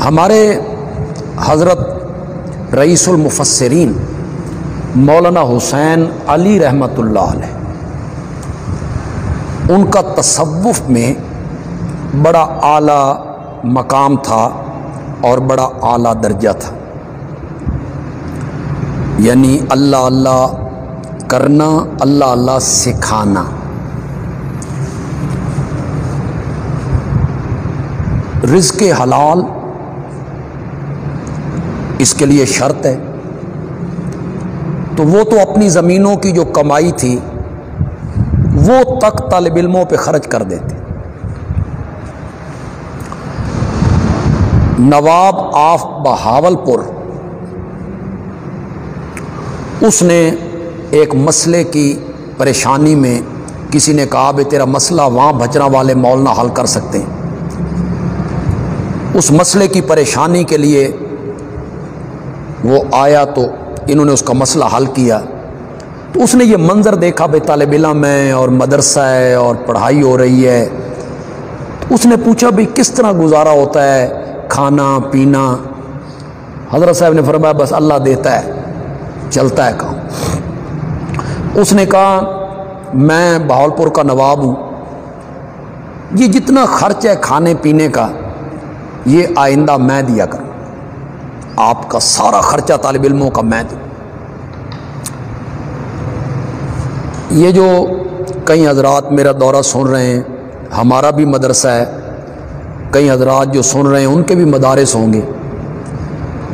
ہمارے حضرت رئیس المفسرین مولانا حسین علی رحمۃ اللہ علیہ، ان کا تصوف میں بڑا اعلیٰ مقام تھا اور بڑا اعلیٰ درجہ تھا، یعنی اللہ اللہ کرنا، اللہ اللہ سکھانا۔ رزق حلال اس کے لیے شرط ہے، تو وہ تو اپنی زمینوں کی جو کمائی تھی وہ تک طالب علموں پہ خرچ کر دیتے۔ نواب آف بہاولپور اس نے ایک مسئلے کی پریشانی میں کسی نے کہا بھئی تیرا مسئلہ وہاں بھچرا والے مولانا حل کر سکتے ہیں۔ اس مسئلے کی پریشانی کے لیے وہ آیا تو انہوں نے اس کا مسئلہ حل کیا، تو اس نے یہ منظر دیکھا بھئی طالب علم ہے اور مدرسہ ہے اور پڑھائی ہو رہی ہے، تو اس نے پوچھا بھئی کس طرح گزارا ہوتا ہے، کھانا پینا؟ حضرت صاحب نے فرمایا بس اللہ دیتا ہے، چلتا ہے کام۔ اس نے کہا میں بہاولپور کا نواب ہوں، یہ جتنا خرچ ہے کھانے پینے کا یہ آئندہ میں دیا کروں، آپ کا سارا خرچہ طالب علموں کا میں دوں۔ یہ جو کئی حضرات میرا دورہ سن رہے ہیں، ہمارا بھی مدرسہ ہے، کئی حضرات جو سن رہے ہیں ان کے بھی مدارس ہوں گے،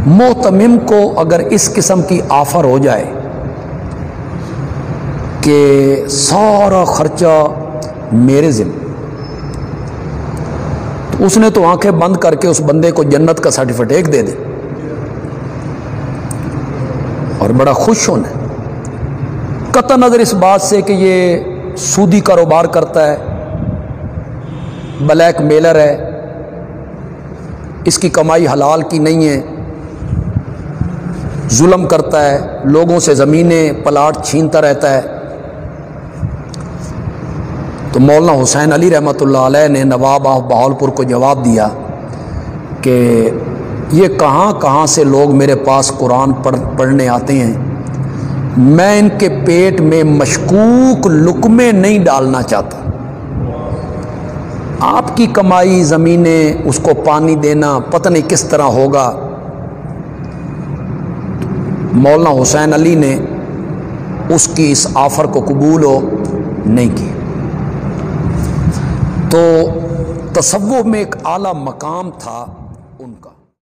محتمم کو اگر اس قسم کی آفر ہو جائے کہ سارا خرچہ میرے ذمہ، تو اس نے تو آنکھیں بند کر کے اس بندے کو جنت کا سرٹیفکیٹ دے دے اور بڑا خوش ہونا ہے، قطع نظر اس بات سے کہ یہ سودی کاروبار کرتا ہے، بلیک میلر ہے، اس کی کمائی حلال کی نہیں ہے، ظلم کرتا ہے، لوگوں سے زمینیں پلاٹ چھینتا رہتا ہے۔ تو مولانا حسین علی رحمۃ اللہ علیہ نے نواب آف بہاولپور کو جواب دیا کہ یہ کہاں کہاں سے لوگ میرے پاس قرآن پڑھنے آتے ہیں، میں ان کے پیٹ میں مشکوک لقمے نہیں ڈالنا چاہتا، آپ کی کمائی زمینیں اس کو پانی دینا پتہ نہیں کس طرح ہوگا۔ مولانا حسین علی نے اس کی اس آفر کو قبول نہیں کی۔ تو تصوف میں ایک اعلیٰ مقام تھا ان کا۔